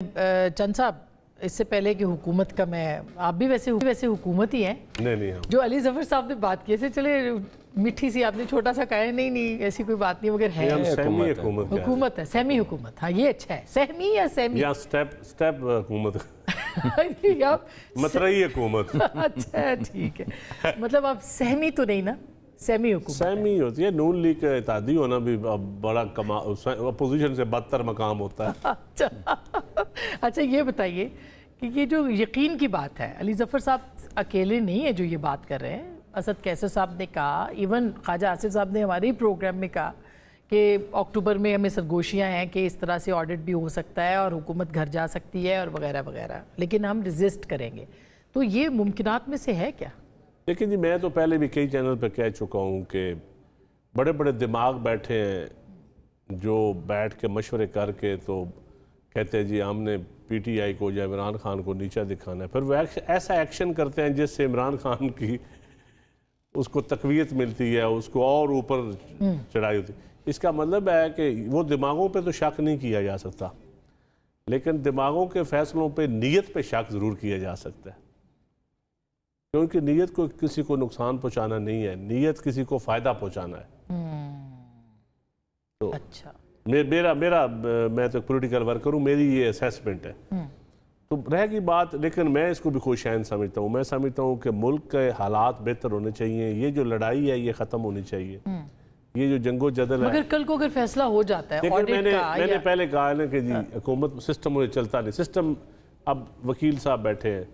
چند صاحب اس سے پہلے کہ حکومت کا آپ بھی ویسے حکومت ہی ہیں نہیں جو علی ظفر صاحب نے بات کی ہے چلے میٹھی سی آپ نے چھوٹا سا کہا ہے نہیں ایسی کوئی بات نہیں مگر ہے حکومت ہے سہمی حکومت ہاں یہ اچھا ہے سہمی یا سہمی یا سٹیپ حکومت مطرعی حکومت اچھا ٹھیک ہے مطلب آپ سہمی تو نہیں نا سہمی حکومت سہمی ہوتی ہے نون لیگ کا اتحادی ہونا بھی بڑا اپوزیشن سے بدتر مقام ہوتا ہے اچھا یہ بتائیے کہ یہ جو یقین کی بات ہے علی ظفر صاحب اکیلے نہیں ہے جو یہ بات کر رہے ہیں اسد کیسر صاحب نے کہا ایون خواجہ آصف صاحب نے ہمارے ہی پروگرام میں کہا کہ اکتوبر میں ہمیں سرگوشیاں ہیں کہ اس طرح سے آڈٹ بھی ہو سکتا ہے اور حکومت گھر جا سکتی ہے اور وغیرہ وغیرہ لیکن ہم ریزسٹ کریں گے تو یہ ممکنات میں سے ہے کیا؟ لیکن جی میں تو پہلے بھی کئی چینل پہ کہہ چکا ہوں کہ بڑے بڑے دماغ بیٹھے ہیں جو بیٹھ کے مشورے کر کے تو کہتے ہیں جی ہم نے پی ٹی آئی کو یا عمران خان کو نیچا دکھانا ہے پھر وہ ایسا ایکشن کرتے ہیں جس سے عمران خان کی اس کو تقویت ملتی ہے اس کو اور اوپر چڑھائی ہوتی ہے اس کا مطلب ہے کہ وہ دماغوں پہ تو شک نہیں کیا جا سکتا لیکن دماغوں کے فیصلوں پہ نیت پہ شک ضرور کیا جا سکتا ہے کیونکہ نیت کو کسی کو نقصان پہنچانا نہیں ہے نیت کسی کو فائدہ پہنچانا ہے تو اچھا میرا میں تو پولیٹیکل ورکر ہوں میری یہ اسیسمنٹ ہے تو رہ گئی بات لیکن میں اس کو بھی خوش عین سمجھتا ہوں میں سمجھتا ہوں کہ ملک کے حالات بہتر ہونے چاہیے یہ جو لڑائی ہے یہ ختم ہونی چاہیے یہ جو جنگ و جدل ہے مگر کل کو اگر فیصلہ ہو جاتا ہے میں نے پہلے کہا ہے کہ جی حکومت سسٹم مجھے چلتا نہیں سسٹم اب وکیل صاحب بیٹھے ہیں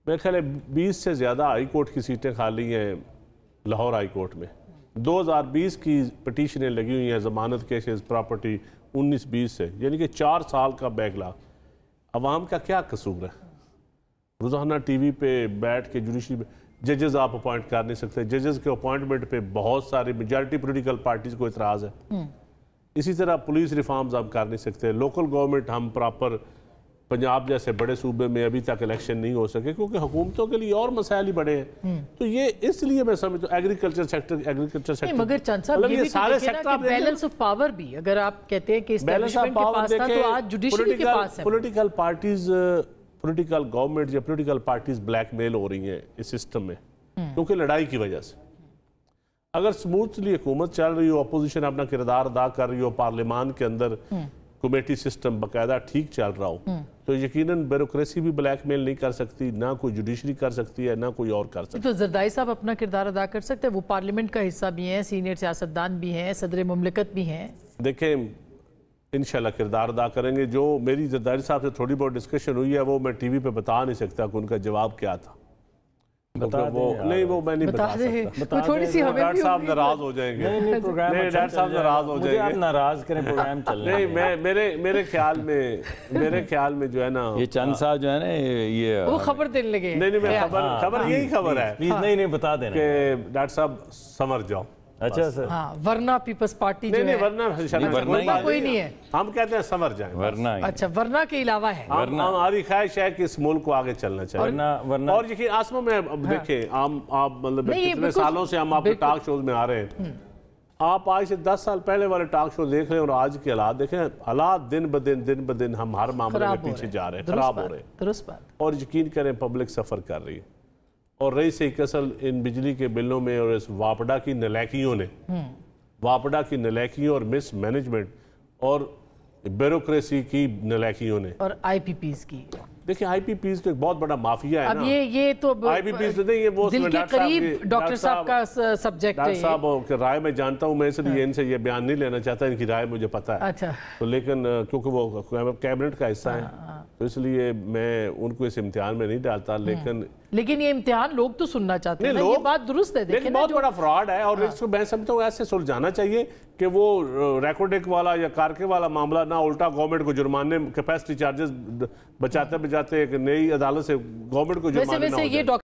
میرے خیال ہے 20 سے زیادہ ہائی کورٹ کی سیٹیں خالی ہیں لاہور ہائی کورٹ میں 2020 کی پٹیشنیں لگی ہوئی ہیں ضمانت کیسز پراپرٹی 19-20 سے یعنی کہ 4 سال کا بیک لاگ عوام کا کیا قصور ہے روزانہ ٹی وی پہ بیٹھ کے جوڈیشری پہ ججز آپ اپوائنٹ کر نہیں سکتے ججز کے اپوائنٹمنٹ پہ بہت ساری میجارٹی پولیٹیکل پارٹیز کو اعتراض ہے اسی طرح پولیس ریفارمز آپ کر نہیں سکتے لوکل گورنمنٹ ہم پراپر پنجاب جیسے بڑے صوبے میں ابھی تک الیکشن نہیں ہو سکے کیونکہ حکومتوں کے لیے اور مسائل ہی بڑے ہیں تو یہ اس لیے میں سمجھتا ہوں ایگریکلچر سیکٹر مگر چند صاحب یہ بھی دیکھیں نا کہ بیلنس آف پاور بھی اگر آپ کہتے ہیں کہ اسٹیبلشمنٹ کے پاس تھا تو آج جوڈیشری کے پاس ہے پولیٹیکل پارٹیز پولیٹیکل گورنمنٹ یا پولیٹیکل پارٹیز بلیک میل ہو رہی ہیں اس سسٹم میں کیونکہ لڑائی کی وجہ سے اگر سموتھلی حکومت چل رہی ہو اپوزیشن اپنا کردار ادا کر رہی ہو پارلیمان کے اندر کمیٹی سسٹم باقاعدہ ٹھیک چل رہا ہو تو یقیناً بیوروکریسی بھی بلیک میل نہیں کر سکتی نہ کوئی جوڈیشری کر سکتی ہے نہ کوئی اور کر سکتی ہے تو زرداری صاحب اپنا کردار ادا کر سکتے ہیں وہ پارلیمنٹ کا حصہ بھی ہیں سینئر سیاستدان بھی ہیں صدر مملکت بھی ہیں دیکھیں انشاءاللہ کردار ادا کریں گے جو میری زرداری صاحب سے تھوڑی بہت ڈسکشن ہوئی ہے وہ میں ٹی وی پہ بتا نہیں سکتا کہ ان کا جواب کیا تھا نہیں وہ میں نہیں بتا سکتا تھوڑی سی ہمیں ڈاکٹر صاحب ناراض ہو جائیں گے نہیں ڈاکٹر صاحب ناراض ہو جائیں گے ناراض کریں پروگرام چل رہا ہے نہیں میرے خیال میں جو ہے نا یہ چند صاحب جو ہے نا یہ وہ خبر دینے لگے نہیں خبر یہی خبر ہے نہیں بتا دینا کہ ڈاکٹر صاحب سمر جاؤ اچھا سر ہاں ورنہ پیپلز پارٹی جو ہے ورنہ کوئی نہیں ہے ہم کہتے ہیں سمر جائیں ورنہ اچھا ورنہ کے علاوہ ہے ہماری خواہش ہے کہ اس ملک کو آگے چلنا چاہیے اور یقین آسموں میں دیکھیں آپ مطلب کتنے سالوں سے ہم آپ کے ٹاک شوز میں آ رہے ہیں آپ آج سے 10 سال پہلے والے ٹاک شو دیکھ رہے ہیں اور آج کے حالات دیکھیں حالات دن بدن ہم ہر معاملے میں پیچھے جا رہے ہیں خراب ہو رہے ہیں درست بات اور یقین کریں پبلک سفر کر رہی ہے اور رہی سے کسل ان بجلی کے بلوں میں اور اس واپڈا کی نلیکیوں نے واپڈا کی نلیکیوں اور مس مینجمنٹ اور بیوروکریسی کی نلیکیوں نے اور آئی پی پیز کی دیکھیں آئی پی پیز تو ایک بہت بڑا مافیا ہے اب یہ تو آئی پی پیز تو نہیں یہ وہ دل کے قریب ڈاکٹر صاحب کا سبجیکٹ ہے ڈاکٹر صاحب کی رائے میں جانتا ہوں میں اس لیے ان سے یہ بیان نہیں لینا چاہتا ان کی رائے مجھے پتا ہے اچھا تو لیکن کیونکہ وہ کیبنٹ کا حصہ ہیں تو اس لیے میں ان کو اس امتحان میں نہیں ڈالتا لیکن یہ امتحان لوگ تو سننا چاہتے ہیں یہ بات درست ہے لیکن بہت بڑا فراڈ ہے اور اس کو میں سمجھتا ہوں ایسے سلجھانا چاہیے کہ وہ ریکوڈک والا یا کارکے والا معاملہ نہ الٹا گورنمنٹ کو جرمانے کیپیسٹی چارجز بچاتے ایک نئی عدالت سے گورنمنٹ کو جرمانے نہ ہو جائے